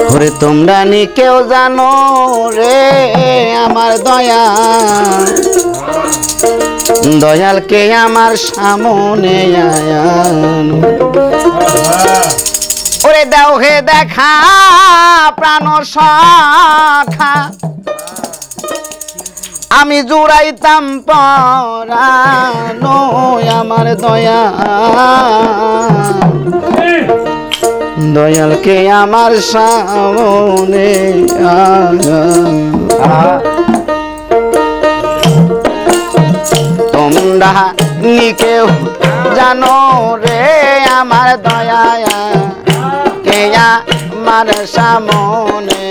ওরে তোমরা নি কেউ জানো রে আমার দয়া দয়ালকে আমার সামনে আয়ানো ওরে দাও হে দেখা প্রাণ সখা আমি জুড়াইতাম পরানো আমার দয়া দয়ালকে আমার সামনে তোমরা নি কেউ জানো রে আমার দয়া কে আমার সামনে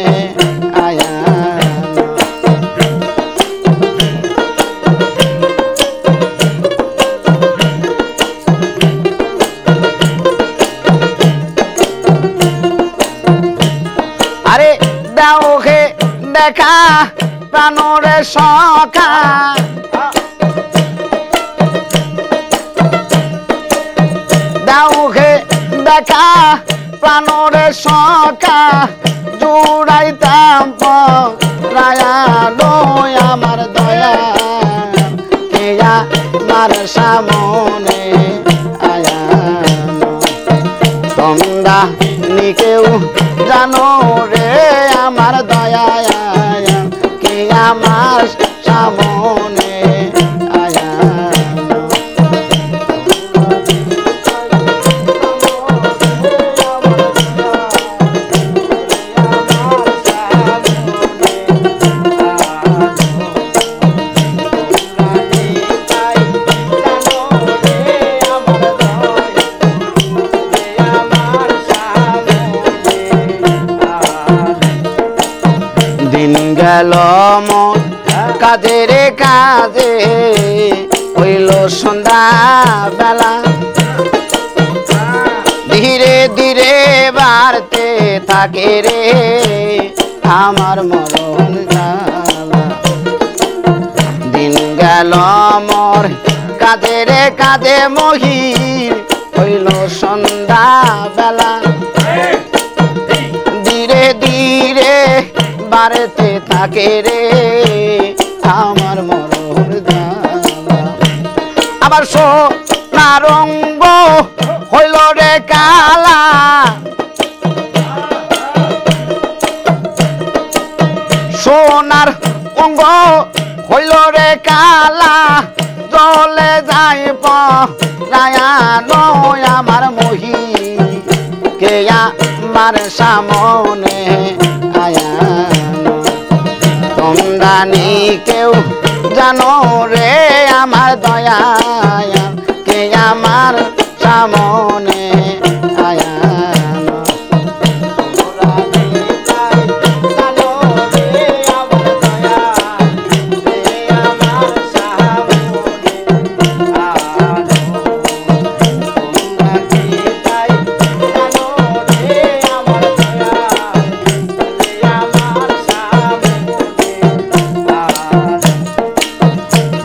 আয়া আরে দাও হে দেখা প্রাণরে সখা দাও হে দেখা প্রাণরে সখা জুড়াইতাম পরায়ানো আমার দয়া কেয়া মার সামনে আয়া তোমরা নি কেউ জানো রে আমার দয়া কে আমার সামনে আয়া দিন গেল মন কাজে রে কাজে হইল সন্ধ্যা বেলা ধীরে ধীরে বাড়তে থাকে রে আমার মরণ জ্বালা দিন গেল মোর কাজে রে কাজে মহির হইল সন্ধ্যা বেলা ধীরে ধীরে বাড়তে থাকে রে আমার মরণ জ্বালা আবার সোনা রঙ্গ হইল রে কালা সোনার অঙ্গ হইল রে কালা জলে যাই পরায়ানো আমার মহি কে আমার সামনে আয়ানো তোমরা নি কেউ জানো রে আমার দয়া কে আমার সামনে আয়ানো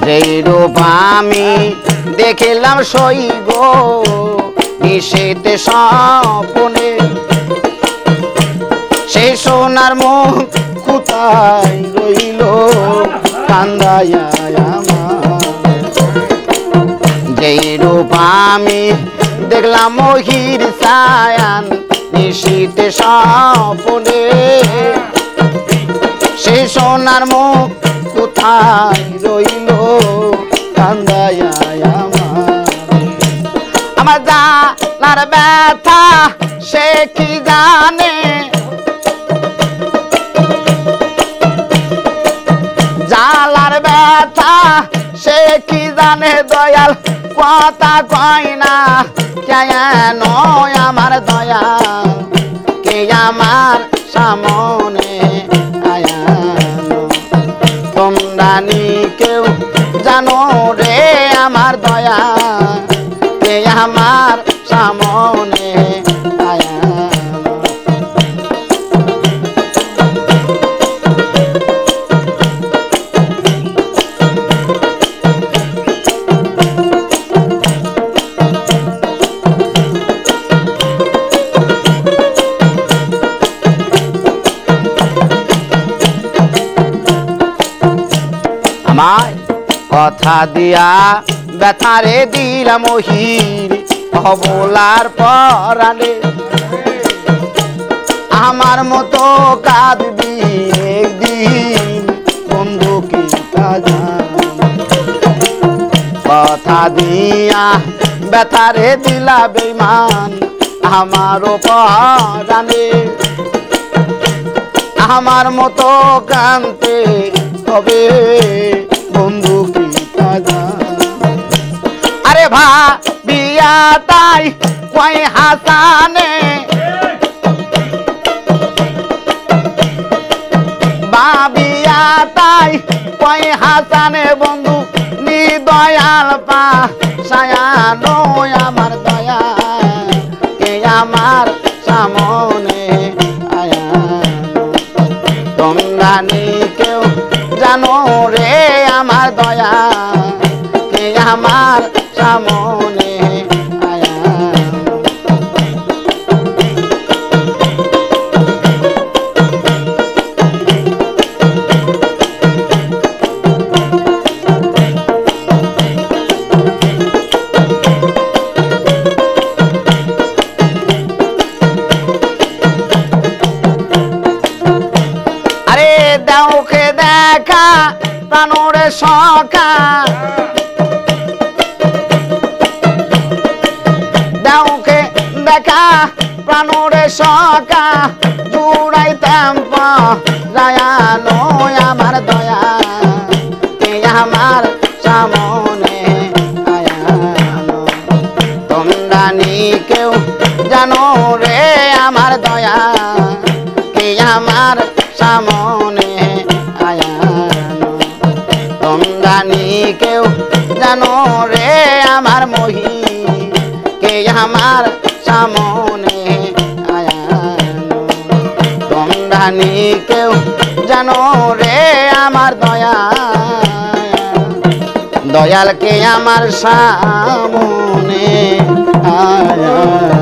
যেই রূপ আমি দেখিলাম সইব নিষেধে স্বপনে সেই সোনার মুখ কোথায় রইল কান্দায়া আমার যেই রূপ আমি দেখলাম মহির ছায়ান নিষেধে স্বপনে সেই সোনার মুখ কোথায় রইল কান্দায়া আমার জানার ব্যথা সে কি জানে জালার ব্যথা সে কি জানে দয়াল কথা কয় না কেন আমার দয়া কে আমার সামনে আয়ানো তোমরা নি কেউ জানো রে আমার দয়া কে আমার সামনে আয়ানো কথা দিয়া ব্যথারে দিলাম হির অবলার পরানে আমার মতো কাঁদবি একদিন বন্ধু কি তা জানে কথা দিয়া ব্যথারে দিলা বেঈমান আমারও পরানে আমার মতো কানতে হবে বন্ধু কি তা জানে আরে ভাবিয়া তাই কয় হাসানে ভাবিয়া তাই কয় হাসানে বন্ধু নিদয়াল পা সায়ানো আমার দয়া কে আমার সামনে তোমরা নি কেউ জানো রে আমার দয়া কে আমার সামনে দেওকে দেখা প্রাণরে সখা দেওকে দেখা প্রাণরে সখা জুড়াইতাম পায়ানো আমার দয়া কে আমার সামনে আয়ানো তোমরা নি কেউ জানো রে আমার দয়া কে আমার সামনে তোমরা নি কেউ জানো রে আমার মহি কে আমার সামনে আয়ানো তোমরা নি কেউ জানো রে আমার দয়া দয়াল কে আমার সামনে আয়ানো